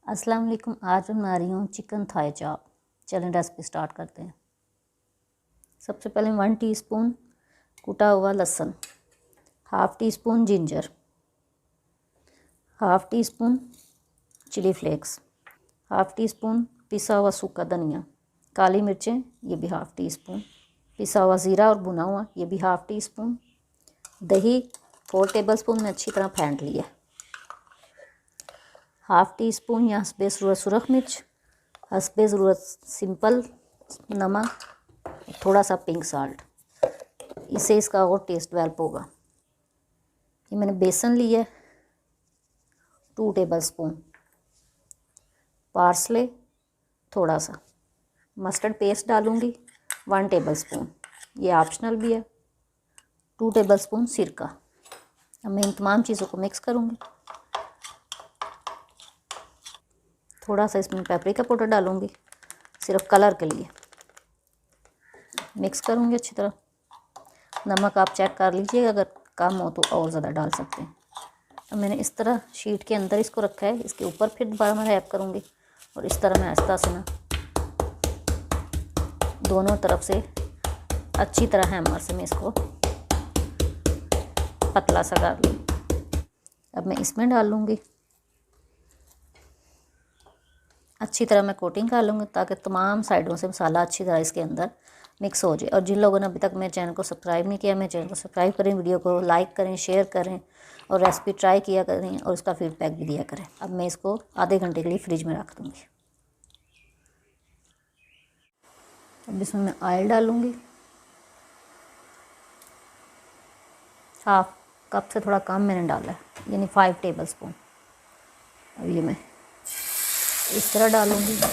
अस्सलाम वालेकुम। आज मैं बना रही हूँ चिकन थाई चाप। चलें रेसिपी स्टार्ट करते हैं। सबसे पहले 1 टीस्पून कुटा हुआ लहसुन, half teaspoon ginger, half teaspoon chilli flakes, half teaspoon पिसा हुआ सूखा धनिया, काली मिर्चें ये भी हाफ़ टी स्पून, पिसा हुआ ज़ीरा और भुना हुआ ये भी हाफ़ टी स्पून, दही 4 टेबलस्पून में अच्छी तरह फेंट लिया, हाफ़ टी स्पून या हस्बे ज़रूरत सुरख मिर्च, हस्बे ज़रूरत सिंपल नमक, थोड़ा सा पिंक साल्ट। इससे इसका और टेस्ट डेवलप होगा। ये मैंने बेसन लिया 2 टेबलस्पून, पार्सले थोड़ा सा, मस्टर्ड पेस्ट डालूँगी 1 टेबलस्पून, ये ऑप्शनल भी है, 2 टेबलस्पून सिरका। अब मैं इन तमाम चीज़ों को मिक्स करूँगी। थोड़ा सा इसमें पेपरिका पाउडर डालूँगी सिर्फ कलर के लिए। मिक्स करूँगी अच्छी तरह। नमक आप चेक कर लीजिएगा, अगर कम हो तो और ज़्यादा डाल सकते हैं। अब मैंने इस तरह शीट के अंदर इसको रखा है, इसके ऊपर फिर दोबारा मैं रैप करूँगी और इस तरह मैं आहिस्ता से ना दोनों तरफ से अच्छी तरह हैमर से मैं इसको पतला सा कर लूँ। अब मैं इसमें डाल लूँगी, अच्छी तरह मैं कोटिंग कर लूँगी ताकि तमाम साइडों से मसाला अच्छी तरह इसके अंदर मिक्स हो जाए। और जिन लोगों ने अभी तक मेरे चैनल को सब्सक्राइब नहीं किया, मेरे चैनल को सब्सक्राइब करें, वीडियो को लाइक करें, शेयर करें और रेसिपी ट्राई किया करें और उसका फीडबैक भी दिया करें। अब मैं इसको आधे घंटे के लिए फ्रिज में रख दूँगी। अब इसमें मैं ऑयल डालूँगी, हाफ कप से थोड़ा कम मैंने डाला है, यानी 5 टेबलस्पून। अब ये मैं इस तरह डालूँगी, तो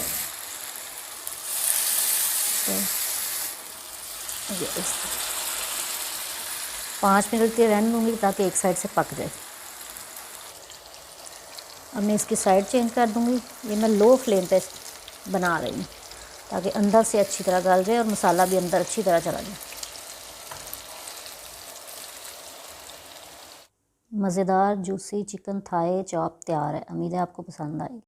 ये इस 5 मिनट के रहने दूँगी ताकि एक साइड से पक जाए। अब मैं इसकी साइड चेंज कर दूँगी। ये मैं लो फ्लेम पे बना रही हूँ ताकि अंदर से अच्छी तरह गल जाए और मसाला भी अंदर अच्छी तरह चला जाए। मज़ेदार जूसी चिकन थाई चाप तैयार है। उम्मीद है आपको पसंद आएगी।